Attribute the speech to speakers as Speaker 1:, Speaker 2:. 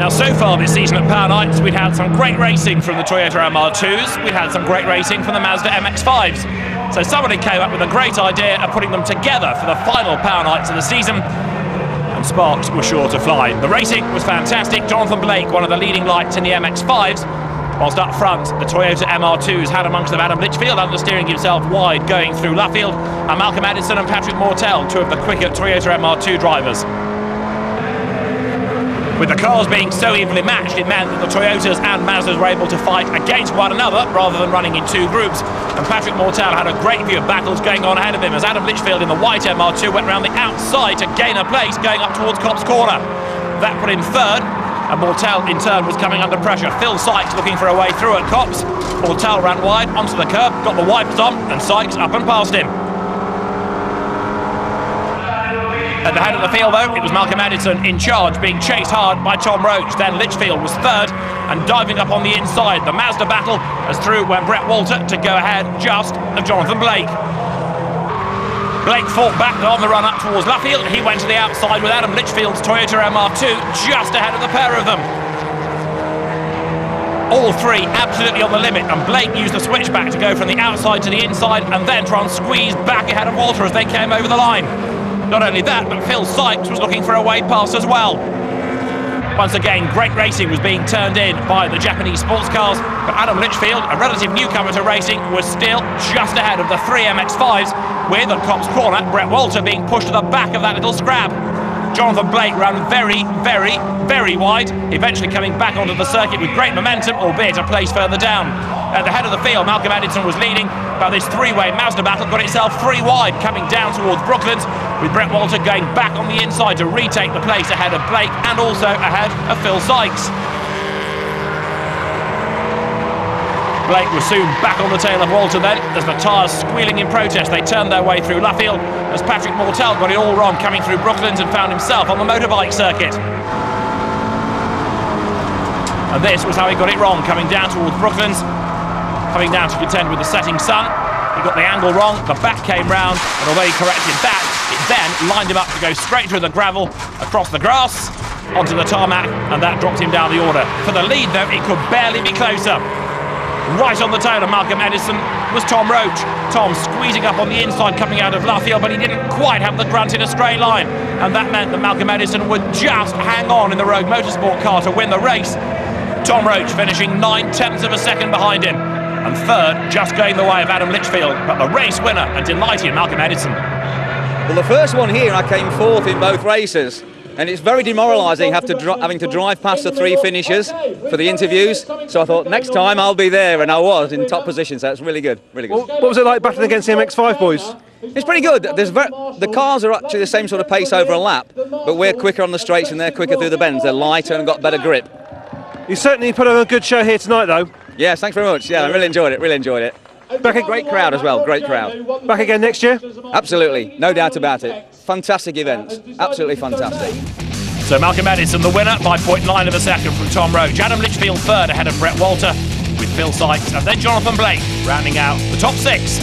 Speaker 1: Now, so far this season at POWERnights, we've had some great racing from the Toyota MR2s, we've had some great racing from the Mazda MX5s. So somebody came up with a great idea of putting them together for the final POWERnights of the season, and sparks were sure to fly. The racing was fantastic. Jonathan Blake, one of the leading lights in the MX5s, whilst up front, the Toyota MR2s had amongst them Adam Litchfield understeering himself wide going through Luffield, and Malcolm Addison and Patrick Mortell, two of the quicker Toyota MR2 drivers. With the cars being so evenly matched, it meant that the Toyotas and Mazdas were able to fight against one another rather than running in two groups. And Patrick Mortell had a great view of battles going on ahead of him as Adam Litchfield in the white MR2 went round the outside to gain a place going up towards Copse Corner. That put him third, and Mortell in turn was coming under pressure. Phil Sykes looking for a way through at Copse. Mortell ran wide onto the curb, got the wipers on, and Sykes up and past him. At the head of the field, though, it was Malcolm Addison in charge, being chased hard by Tom Roach. Then Litchfield was third and diving up on the inside. The Mazda battle as through went Brett Walter to go ahead just of Jonathan Blake. Blake fought back on the run up towards Luffield. He went to the outside with Adam Litchfield's Toyota MR2 just ahead of the pair of them. All three absolutely on the limit, and Blake used the switchback to go from the outside to the inside and then try and squeeze back ahead of Walter as they came over the line. Not only that, but Phil Sykes was looking for a way past as well. Once again, great racing was being turned in by the Japanese sports cars, but Adam Litchfield, a relative newcomer to racing, was still just ahead of the three MX5s, with at Copse Corner, Brett Walter being pushed to the back of that little scrap. Jonathan Blake ran very wide, eventually coming back onto the circuit with great momentum, albeit a place further down. At the head of the field, Malcolm Addison was leading, but this three-way Mazda battle got itself three wide, coming down towards Brooklands, with Brett Walter going back on the inside to retake the place ahead of Blake and also ahead of Phil Sykes. Blake was soon back on the tail of Walter then, as the tyres squealing in protest. They turned their way through Luffield, as Patrick Mortell got it all wrong coming through Brooklands and found himself on the motorbike circuit. And this was how he got it wrong, coming down towards Brooklands, coming down to contend with the setting sun. He got the angle wrong, the back came round, and although he corrected that, it then lined him up to go straight through the gravel, across the grass, onto the tarmac, and that dropped him down the order. For the lead, though, it could barely be closer. Right on the tail of Malcolm Addison was Tom Roach. Tom squeezing up on the inside coming out of Luffield, but he didn't quite have the grunt in a straight line. And that meant that Malcolm Addison would just hang on in the Rogue Motorsport car to win the race. Tom Roach finishing 9/10 of a second behind him. And third, just going the way of Adam Litchfield. But the race winner and delighted Malcolm Addison.
Speaker 2: Well, the first one here, I came fourth in both races. And it's very demoralising having to drive past the three finishers for the interviews. So I thought, next time I'll be there, and I was in top position, so it's really good, really good.
Speaker 3: What was it like battling against the MX5 boys?
Speaker 2: It's pretty good. The cars are actually the same sort of pace over a lap, but we're quicker on the straights and they're quicker through the bends. They're lighter and got better grip.
Speaker 3: You certainly put on a good show here tonight, though.
Speaker 2: Yes, thanks very much. Yeah, I really enjoyed it, Great crowd as well, great crowd.
Speaker 3: Back again next year?
Speaker 2: Absolutely, no doubt about it. Fantastic events, absolutely fantastic.
Speaker 1: So Malcolm Addison the winner by 0.9 of a second from Tom Roach. Adam Litchfield third ahead of Brett Walter, with Phil Sykes and then Jonathan Blake rounding out the top six.